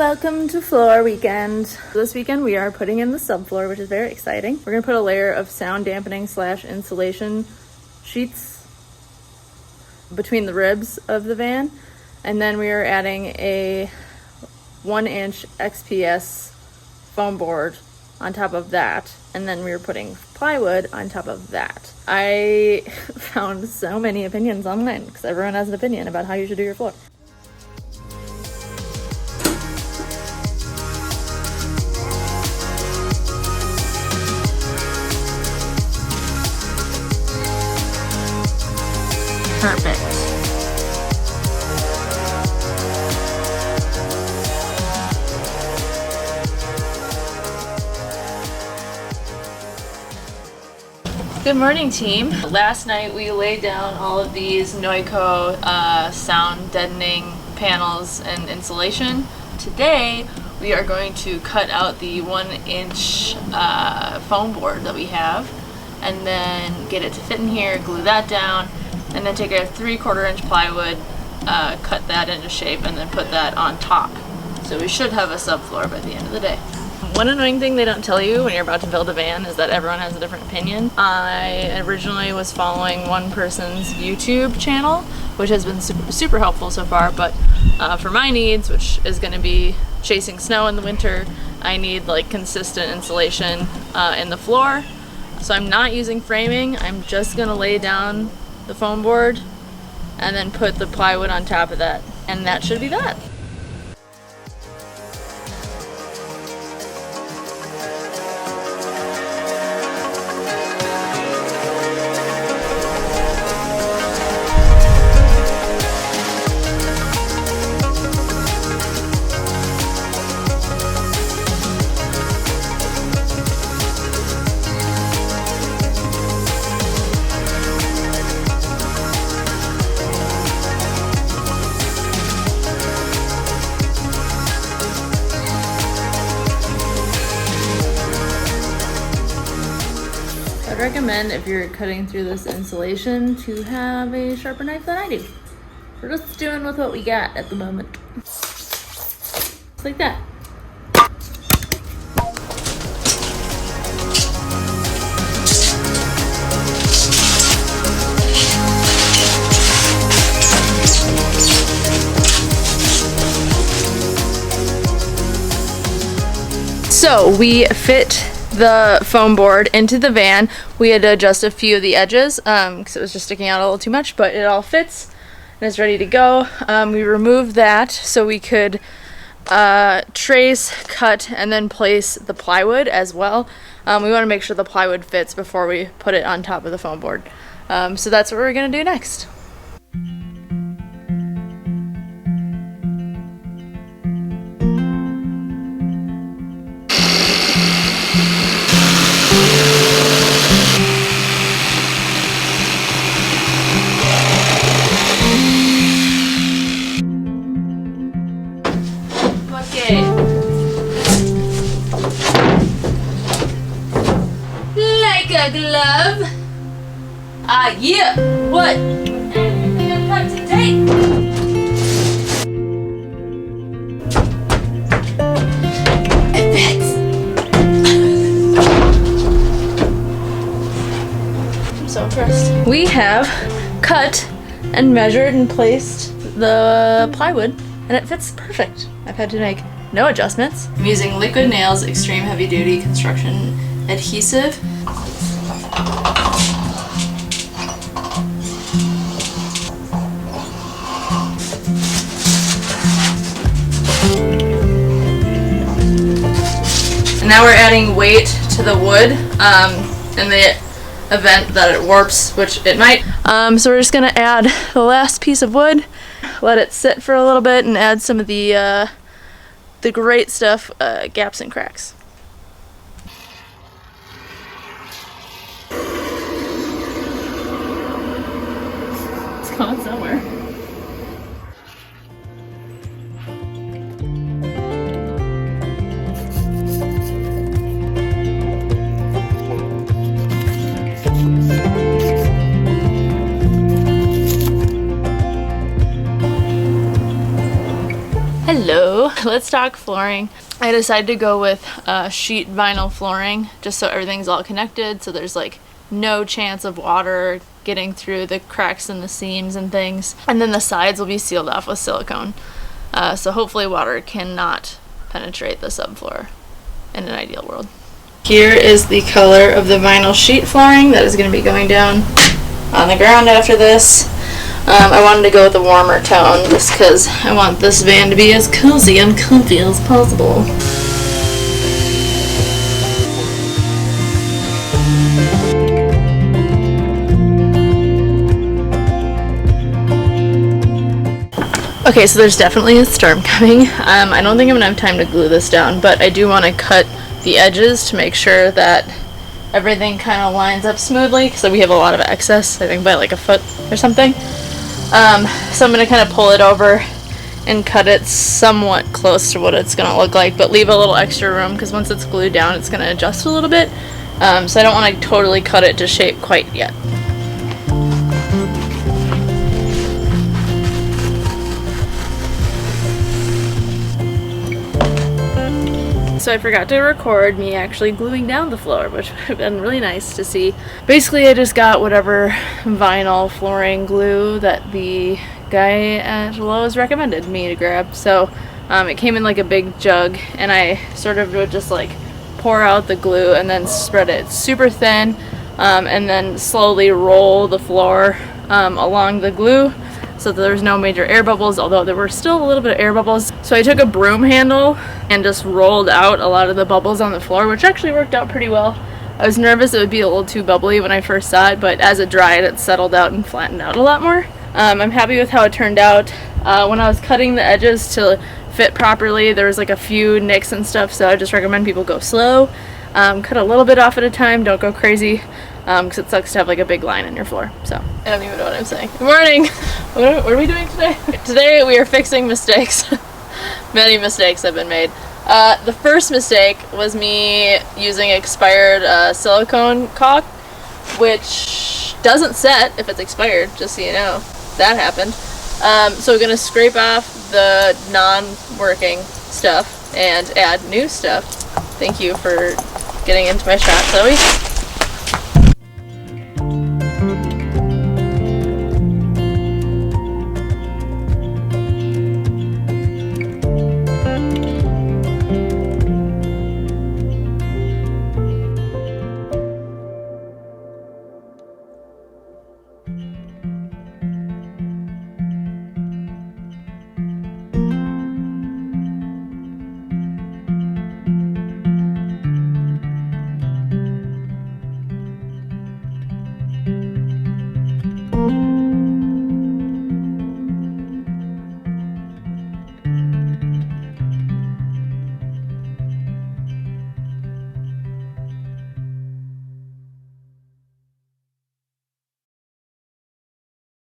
Welcome to floor weekend. This weekend we are putting in the subfloor, which is very exciting. We're gonna put a layer of sound dampening / insulation sheets between the ribs of the van. And then we are adding a 1-inch XPS foam board on top of that. And then we are putting plywood on top of that. I found so many opinions online because everyone has an opinion about how you should do your floor. Perfect. Good morning, team. Last night we laid down all of these Noiko sound deadening panels and insulation. Today we are going to cut out the 1-inch foam board that we have and then get it to fit in here, glue that down, and then take a 3/4 inch plywood, cut that into shape, and then put that on top. So we should have a subfloor by the end of the day. One annoying thing they don't tell you when you're about to build a van is that everyone has a different opinion. I originally was following one person's YouTube channel, which has been super helpful so far, but for my needs, which is going to be chasing snow in the winter, I need like consistent insulation in the floor. So I'm not using framing, I'm just going to lay down the foam board and then put the plywood on top of that, and that should be that. I'd recommend, if you're cutting through this insulation, to have a sharper knife than I do. We're just doing with what we got at the moment. Just like that. So we fit the foam board into the van. We had to adjust a few of the edges because it was just sticking out a little too much, but it all fits and is ready to go. We removed that so we could trace, cut, and then place the plywood as well. We want to make sure the plywood fits before we put it on top of the foam board. So that's what we're going to do next. Like a glove. Ah, yeah. What? Anything I'd like to take? It fits. I'm so impressed. We have cut and measured and placed the plywood, and it fits perfect. I've had to make no adjustments. I'm using Liquid Nails Extreme Heavy Duty Construction Adhesive. And now we're adding weight to the wood in the event that it warps, which it might. So we're just gonna add the last piece of wood, let it sit for a little bit, and add some of the great stuff, gaps and cracks. It's going somewhere. Hello. let's talk flooring. I decided to go with sheet vinyl flooring just so everything's all connected, so there's like no chance of water getting through the cracks in the seams and things. And then the sides will be sealed off with silicone. So hopefully water cannot penetrate the subfloor in an ideal world. Here is the color of the vinyl sheet flooring that is going to be going down on the ground after this. I wanted to go with a warmer tone just because I want this van to be as cozy and comfy as possible. Okay, so there's definitely a storm coming. I don't think I'm going to have time to glue this down, but I do want to cut the edges to make sure that everything kind of lines up smoothly, because we have a lot of excess, I think by like a foot or something. So I'm going to kind of pull it over and cut it somewhat close to what it's going to look like, but leave a little extra room because once it's glued down it's going to adjust a little bit. So I don't want to totally cut it to shape quite yet. So I forgot to record me actually gluing down the floor, which would have been really nice to see. Basically, I just got whatever vinyl flooring glue that the guy at Lowe's recommended me to grab. So it came in like a big jug, and I sort of would just like pour out the glue and then spread it super thin, and then slowly roll the floor along the glue, so that there was no major air bubbles, although there were still a little bit of air bubbles. So I took a broom handle and just rolled out a lot of the bubbles on the floor, which actually worked out pretty well. I was nervous it would be a little too bubbly when I first saw it, but as it dried, it settled out and flattened out a lot more. I'm happy with how it turned out. When I was cutting the edges to fit properly, there was like a few nicks and stuff, so I just recommend people go slow. Cut a little bit off at a time, don't go crazy. Because it sucks to have like a big line in your floor. So I don't even know what I'm saying. Good morning! What are we doing today? Today we are fixing mistakes. Many mistakes have been made. The first mistake was me using expired silicone caulk, which doesn't set if it's expired, just so you know. That happened. So we're going to scrape off the non-working stuff and add new stuff. Thank you for getting into my shot, Zoey.